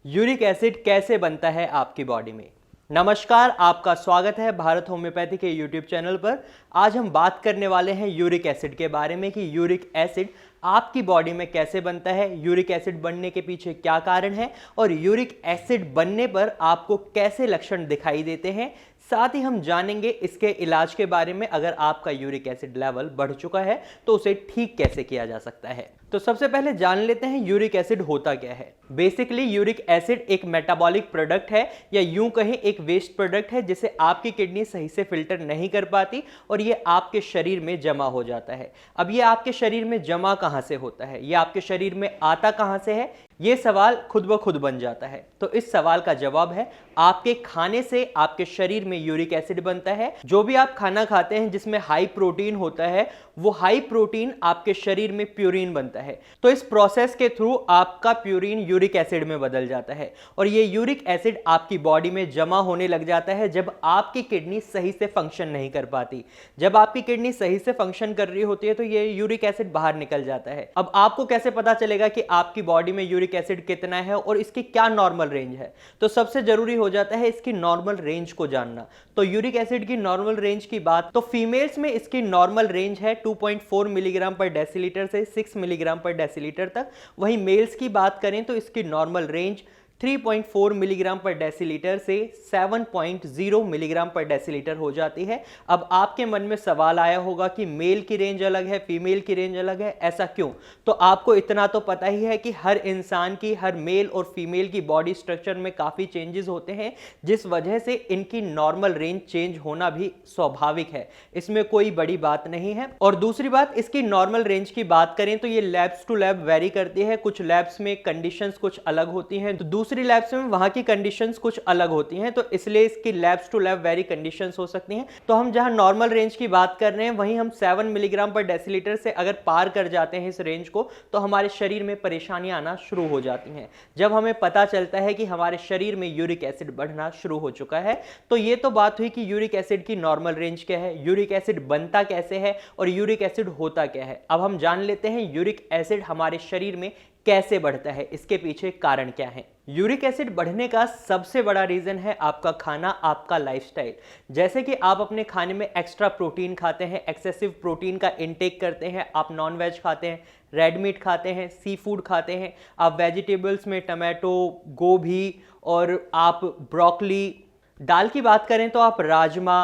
Uric acid कैसे बनता है आपकी बॉडी में। नमस्कार, आपका स्वागत है भारत होम्योपैथी के यूट्यूब चैनल पर। आज हम बात करने वाले हैं यूरिक एसिड के बारे में कि यूरिक एसिड आपकी बॉडी में कैसे बनता है, यूरिक एसिड बनने के पीछे क्या कारण है और यूरिक एसिड बनने पर आपको कैसे लक्षण दिखाई देते हैं। साथ ही हम जानेंगे इसके इलाज के बारे में। अगर आपका यूरिक एसिड लेवल बढ़ चुका है तो उसे ठीक कैसे किया जा सकता है। तो सबसे पहले जान लेते हैं यूरिक एसिड होता क्या है। बेसिकली यूरिक एसिड एक मेटाबॉलिक प्रोडक्ट है या यूं कहें एक वेस्ट प्रोडक्ट है जिसे आपकी किडनी सही से फिल्टर नहीं कर पाती और ये आपके शरीर में जमा हो जाता है। अब ये आपके शरीर में जमा कहां से होता है, ये आपके शरीर में आता कहां से है, ये सवाल खुद ब खुद बन जाता है। तो इस सवाल का जवाब है आपके खाने से आपके शरीर में यूरिक एसिड बनता है। जो भी आप खाना खाते हैं जिसमें हाई प्रोटीन होता है, वो हाई प्रोटीन आपके शरीर में प्यूरिन बनता है। तो इस प्रोसेस के थ्रू आपका प्यूरिन यूरिक एसिड में बदल जाता है और ये यूरिक एसिड आपकी बॉडी में जमा होने लग जाता है जब आपकी किडनी सही से फंक्शन नहीं कर पाती। जब आपकी किडनी सही से फंक्शन कर रही होती है तो ये यूरिक एसिड बाहर निकल जाता है। अब आपको कैसे पता चलेगा कि आपकी बॉडी में यूरिक एसिड कितना है और इसकी क्या नॉर्मल रेंज है? तो सबसे जरूरी हो जाता है इसकी नॉर्मल रेंज को जानना। तो यूरिक एसिड की नॉर्मल रेंज की बात, तो फीमेल्स में इसकी नॉर्मल रेंज है 2.4 मिलीग्राम पर डेसीलीटर से 6 मिलीग्राम पर डेसीलीटर तक। वहीं मेल्स की बात करें तो इसकी नॉर्मल रेंज 3.4 मिलीग्राम पर डेसीलीटर से 7.0 मिलीग्राम पर डेसीलीटर हो जाती है। अब आपके मन में सवाल आया होगा कि मेल की रेंज अलग है, फीमेल की रेंज अलग है, ऐसा क्यों? तो आपको इतना तो पता ही है कि हर इंसान की, हर मेल और फीमेल की बॉडी स्ट्रक्चर में काफ़ी चेंजेस होते हैं, जिस वजह से इनकी नॉर्मल रेंज चेंज होना भी स्वाभाविक है। इसमें कोई बड़ी बात नहीं है। और दूसरी बात, इसकी नॉर्मल रेंज की बात करें तो ये लैब्स टू लैब वेरी करती है। कुछ लैब्स में कंडीशंस कुछ अलग होती हैं, तो दूसरी लैब्स में वहां की कंडीशंस कुछ अलग होती हैं, तो इसलिए इसकी labs to lab vary conditions हो सकती हैं। तो हम जहां नॉर्मल रेंज की बात कर रहे हैं वहीं हम 7 मिलीग्राम पर डेसीलीटर से अगर पार कर जाते हैं इस रेंज को तो हमारे शरीर में परेशानियां आना शुरू हो जाती हैं। जब हमें पता चलता है कि हमारे शरीर में यूरिक एसिड बढ़ना शुरू हो चुका है, तो ये तो बात हुई कि यूरिक एसिड की नॉर्मल रेंज क्या है, यूरिक एसिड बनता कैसे है और यूरिक एसिड होता क्या है। अब हम जान लेते हैं यूरिक एसिड हमारे शरीर में कैसे बढ़ता है, इसके पीछे कारण क्या है। यूरिक एसिड बढ़ने का सबसे बड़ा रीजन है आपका खाना, आपका लाइफस्टाइल। जैसे कि आप अपने खाने में एक्स्ट्रा प्रोटीन खाते हैं, एक्सेसिव प्रोटीन का इंटेक करते हैं, आप नॉन वेज खाते हैं, रेड मीट खाते हैं, सी फूड खाते हैं, आप वेजिटेबल्स में टमाटो, गोभी और आप ब्रोकली, दाल की बात करें तो आप राजमा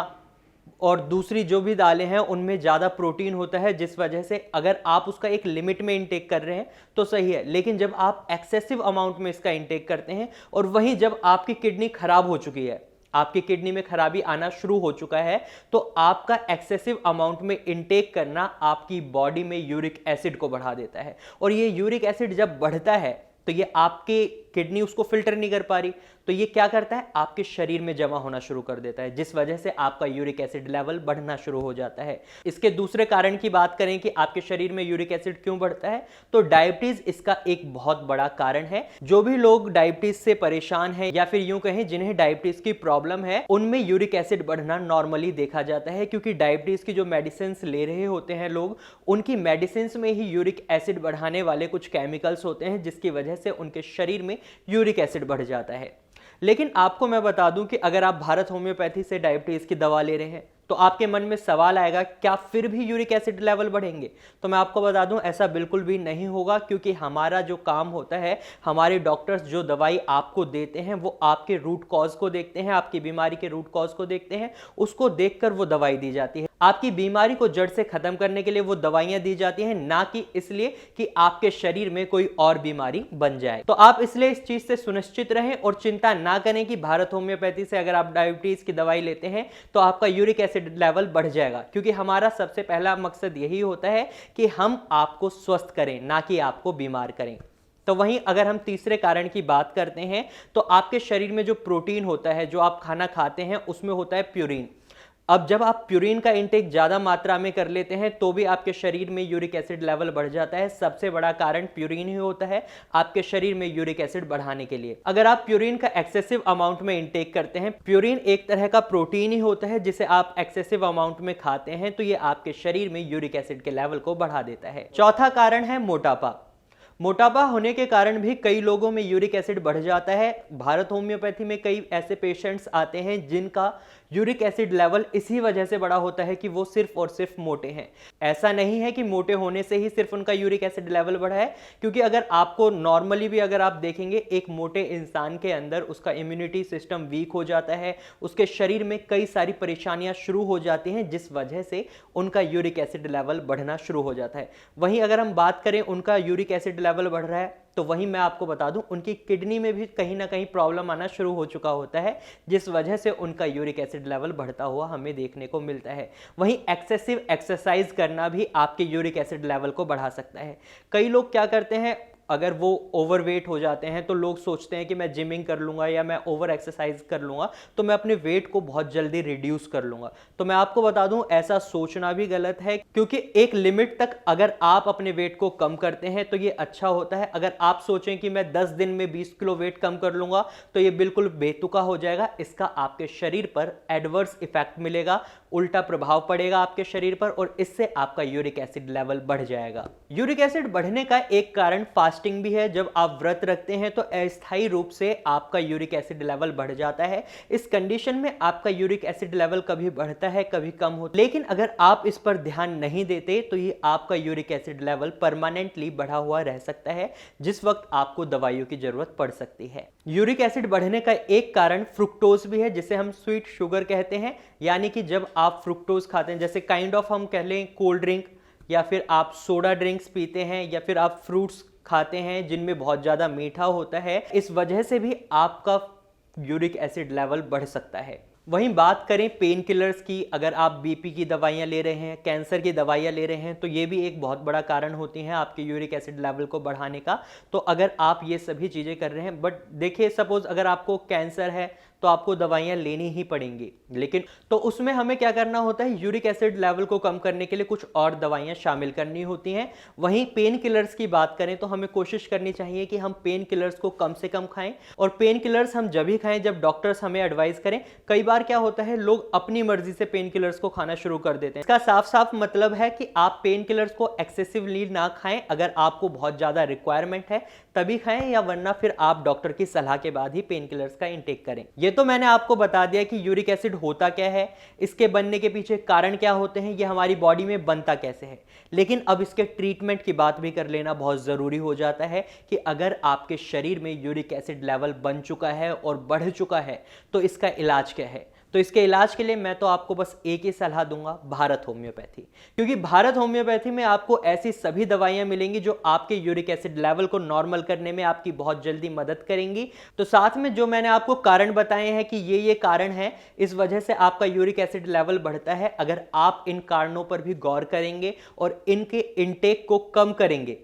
और दूसरी जो भी दालें हैं उनमें ज़्यादा प्रोटीन होता है, जिस वजह से अगर आप उसका एक लिमिट में इंटेक कर रहे हैं तो सही है। लेकिन जब आप एक्सेसिव अमाउंट में इसका इंटेक करते हैं और वहीं जब आपकी किडनी खराब हो चुकी है, आपकी किडनी में खराबी आना शुरू हो चुका है, तो आपका एक्सेसिव अमाउंट में इंटेक करना आपकी बॉडी में यूरिक एसिड को बढ़ा देता है। और ये यूरिक एसिड जब बढ़ता है तो ये आपके किडनी उसको फिल्टर नहीं कर पा रही, तो ये क्या करता है, आपके शरीर में जमा होना शुरू कर देता है, जिस वजह से आपका यूरिक एसिड लेवल बढ़ना शुरू हो जाता है। इसके दूसरे कारण की बात करें कि आपके शरीर में यूरिक एसिड क्यों बढ़ता है, तो डायबिटीज इसका एक बहुत बड़ा कारण है। जो भी लोग डायबिटीज से परेशान हैं या फिर यूं कहें जिन्हें डायबिटीज की प्रॉब्लम है, उनमें यूरिक एसिड बढ़ना नॉर्मली देखा जाता है, क्योंकि डायबिटीज की जो मेडिसिन ले रहे होते हैं लोग, उनकी मेडिसिन में ही यूरिक एसिड बढ़ाने वाले कुछ केमिकल्स होते हैं, जिसकी वजह से उनके शरीर में यूरिक एसिड बढ़ जाता है। लेकिन आपको मैं बता दूं कि अगर आप भारत होम्योपैथी से डायबिटीज की दवा ले रहे हैं तो आपके मन में सवाल आएगा, क्या फिर भी यूरिक एसिड लेवल बढ़ेंगे? तो मैं आपको बता दूं ऐसा बिल्कुल भी नहीं होगा, क्योंकि हमारा जो काम होता है, हमारे डॉक्टर्स जो दवाई आपको देते हैं वो आपके रूट कॉज को देखते हैं, आपकी बीमारी के रूट कॉज को देखते हैं, उसको देखकर वो दवाई दी जाती है। आपकी बीमारी को जड़ से खत्म करने के लिए वो दवाइयां दी जाती हैं, ना कि इसलिए कि आपके शरीर में कोई और बीमारी बन जाए। तो आप इसलिए इस चीज से सुनिश्चित रहें और चिंता ना करें कि भारत होम्योपैथी से अगर आप डायबिटीज की दवाई लेते हैं तो आपका यूरिक एसिड लेवल बढ़ जाएगा, क्योंकि हमारा सबसे पहला मकसद यही होता है कि हम आपको स्वस्थ करें, ना कि आपको बीमार करें। तो वहीं अगर हम तीसरे कारण की बात करते हैं तो आपके शरीर में जो प्रोटीन होता है, जो आप खाना खाते हैं, उसमें होता है प्यूरिन। अब जब आप प्यूरिन का इंटेक ज्यादा मात्रा में कर लेते हैं तो भी आपके शरीर में यूरिक एसिड लेवल बढ़ जाता है। सबसे बड़ा कारण प्यूरिन ही होता है आपके शरीर में यूरिक एसिड बढ़ाने के लिए। अगर आप प्यूरिन का एक्सेसिव अमाउंट में इंटेक करते हैं, प्यूरिन एक तरह का प्रोटीन ही होता है जिसे आप एक्सेसिव अमाउंट में खाते हैं, तो ये आपके शरीर में यूरिक एसिड के लेवल को बढ़ा देता है। चौथा कारण है मोटापा। मोटापा होने के कारण भी कई लोगों में यूरिक एसिड बढ़ जाता है। भारत होम्योपैथी में कई ऐसे पेशेंट्स आते हैं जिनका यूरिक एसिड लेवल इसी वजह से बढ़ा होता है कि वो सिर्फ और सिर्फ मोटे हैं। ऐसा नहीं है कि मोटे होने से ही सिर्फ उनका यूरिक एसिड लेवल बढ़ा है, क्योंकि अगर आपको नॉर्मली भी अगर आप देखेंगे एक मोटे इंसान के अंदर उसका इम्यूनिटी सिस्टम वीक हो जाता है, उसके शरीर में कई सारी परेशानियां शुरू हो जाती हैं जिस वजह से उनका यूरिक एसिड लेवल बढ़ना शुरू हो जाता है। वहीं अगर हम बात करें उनका यूरिक एसिड लेवल बढ़ रहा है तो वहीं मैं आपको बता दूं उनकी किडनी में भी कहीं ना कहीं प्रॉब्लम आना शुरू हो चुका होता है, जिस वजह से उनका यूरिक एसिड लेवल बढ़ता हुआ हमें देखने को मिलता है। वहीं एक्सेसिव एक्सरसाइज करना भी आपके यूरिक एसिड लेवल को बढ़ा सकता है। कई लोग क्या करते हैं, अगर वो ओवरवेट हो जाते हैं तो लोग सोचते हैं कि मैं जिमिंग कर लूंगा या मैं ओवर एक्सरसाइज कर लूंगा तो मैं अपने वेट को बहुत जल्दी रिड्यूस कर लूंगा। तो मैं आपको बता दूं ऐसा सोचना भी गलत है, क्योंकि एक लिमिट तक अगर आप अपने वेट को कम करते हैं तो ये अच्छा होता है। अगर आप सोचें कि मैं 10 दिन में 20 किलो वेट कम कर लूंगा तो ये बिल्कुल बेतुका हो जाएगा। इसका आपके शरीर पर एडवर्स इफेक्ट मिलेगा, उल्टा प्रभाव पड़ेगा आपके शरीर पर और इससे आपका यूरिक एसिड लेवल बढ़ जाएगा। यूरिक एसिड बढ़ने का एक कारण फास्टिंग भी है। जब आप व्रत रखते हैं तो अस्थायी रूप से आपका यूरिक एसिड लेवल बढ़ जाता है। इस कंडीशन में आपका यूरिक एसिड लेवल कभी बढ़ता है कभी कम होता है, लेकिन अगर आप इस पर ध्यान नहीं देते तो ये आपका यूरिक एसिड लेवल परमानेंटली बढ़ा हुआ रह सकता है, जिस वक्त आपको दवाइयों की जरूरत पड़ सकती है। यूरिक एसिड बढ़ने का एक कारण फ्रुक्टोज भी है, जिसे हम स्वीट शुगर कहते हैं। यानी कि जब आप फ्रुक्टोज खाते हैं, जैसे काइंड ऑफ हम कह लें कोल्ड ड्रिंक, या फिर आप सोडा ड्रिंक्स पीते हैं, या फिर आप फ्रूट्स खाते हैं जिनमें बहुत ज़्यादा मीठा होता है, इस वजह से भी आपका यूरिक एसिड लेवल बढ़ सकता है। वहीं बात करें पेन किलर्स की, अगर आप बीपी की दवाइयां ले रहे हैं, कैंसर की दवाइयां ले रहे हैं, तो ये भी एक बहुत बड़ा कारण होती हैं आपके यूरिक एसिड लेवल को बढ़ाने का। तो अगर आप ये सभी चीज़ें कर रहे हैं, बट देखिए सपोज अगर आपको कैंसर है तो आपको दवाइयां लेनी ही पड़ेंगी, लेकिन तो उसमें हमें क्या करना होता है, यूरिक एसिड लेवल को कम करने के लिए कुछ और दवाइयां शामिल करनी होती हैं। वहीं पेन किलर्स की बात करें तो हमें कोशिश करनी चाहिए कि हम पेन किलर्स को कम से कम खाएं, और पेन किलर्स हम जब ही खाएं जब डॉक्टर्स हमें एडवाइस करें। कई बार क्या होता है, लोग अपनी मर्जी से पेन किलर्स को खाना शुरू कर देते हैं। इसका साफ साफ मतलब है कि आप पेन किलर्स को एक्सेसिवली ना खाएं। अगर आपको बहुत ज्यादा रिक्वायरमेंट है तभी खाएं, या वरना फिर आप डॉक्टर की सलाह के बाद ही पेन किलर्स का इंटेक करें। ये तो मैंने आपको बता दिया कि यूरिक एसिड होता क्या है, इसके बनने के पीछे कारण क्या होते हैं, ये हमारी बॉडी में बनता कैसे है। लेकिन अब इसके ट्रीटमेंट की बात भी कर लेना बहुत जरूरी हो जाता है कि अगर आपके शरीर में यूरिक एसिड लेवल बन चुका है और बढ़ चुका है तो इसका इलाज क्या है। तो इसके इलाज के लिए मैं तो आपको बस एक ही सलाह दूंगा, भारत होम्योपैथी। क्योंकि भारत होम्योपैथी में आपको ऐसी सभी दवाइयां मिलेंगी जो आपके यूरिक एसिड लेवल को नॉर्मल करने में आपकी बहुत जल्दी मदद करेंगी। तो साथ में जो मैंने आपको कारण बताए हैं कि ये कारण है, इस वजह से आपका यूरिक एसिड लेवल बढ़ता है, अगर आप इन कारणों पर भी गौर करेंगे और इनके इंटेक को कम करेंगे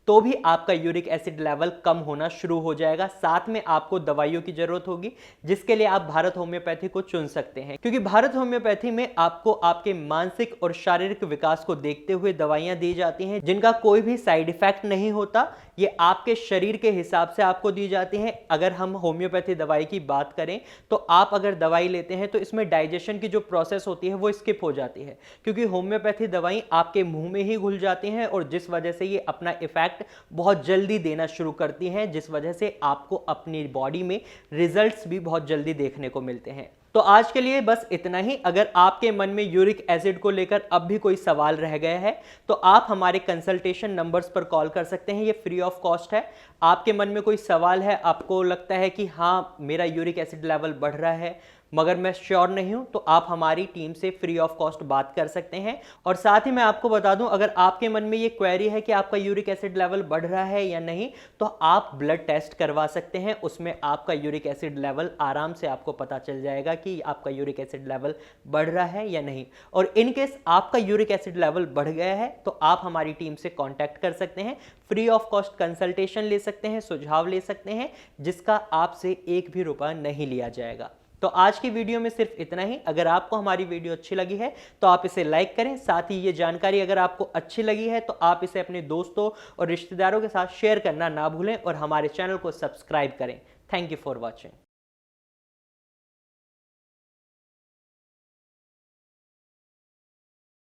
तो भी आपका यूरिक एसिड लेवल कम होना शुरू हो जाएगा। साथ में आपको दवाइयों की जरूरत होगी, जिसके लिए आप भारत होम्योपैथी को चुन सकते हैं, क्योंकि भारत होम्योपैथी में आपको आपके मानसिक और शारीरिक विकास को देखते हुए दवाइयां दी जाती हैं जिनका कोई भी साइड इफेक्ट नहीं होता। ये आपके शरीर के हिसाब से आपको दी जाती हैं। अगर हम होम्योपैथी दवाई की बात करें तो आप अगर दवाई लेते हैं तो इसमें डाइजेशन की जो प्रोसेस होती है वो स्किप हो जाती है, क्योंकि होम्योपैथी दवाई आपके मुंह में ही घुल जाती हैं, और जिस वजह से ये अपना इफेक्ट बहुत जल्दी देना शुरू करती हैं, जिस वजह से आपको अपनी बॉडी में रिजल्ट्स भी बहुत जल्दी देखने को मिलते हैं। तो आज के लिए बस इतना ही। अगर आपके मन में यूरिक एसिड को लेकर अब भी कोई सवाल रह गया है तो आप हमारे कंसल्टेशन नंबर्स पर कॉल कर सकते हैं, ये फ्री ऑफ कॉस्ट है। आपके मन में कोई सवाल है, आपको लगता है कि हाँ मेरा यूरिक एसिड लेवल बढ़ रहा है मगर मैं श्योर नहीं हूं, तो आप हमारी टीम से फ्री ऑफ कॉस्ट बात कर सकते हैं। और साथ ही मैं आपको बता दूं, अगर आपके मन में ये क्वेरी है कि आपका यूरिक एसिड लेवल बढ़ रहा है या नहीं, तो आप ब्लड टेस्ट करवा सकते हैं। उसमें आपका यूरिक एसिड लेवल आराम से आपको पता चल जाएगा कि आपका यूरिक एसिड लेवल बढ़ रहा है या नहीं। और इन केस आपका यूरिक एसिड लेवल बढ़ गया है तो आप हमारी टीम से कॉन्टैक्ट कर सकते हैं, फ्री ऑफ कॉस्ट कंसल्टेशन ले सकते हैं, सुझाव ले सकते हैं, जिसका आपसे एक भी रुपया नहीं लिया जाएगा। तो आज की वीडियो में सिर्फ इतना ही। अगर आपको हमारी वीडियो अच्छी लगी है तो आप इसे लाइक करें। साथ ही ये जानकारी अगर आपको अच्छी लगी है तो आप इसे अपने दोस्तों और रिश्तेदारों के साथ शेयर करना ना भूलें, और हमारे चैनल को सब्सक्राइब करें। Thank you for watching.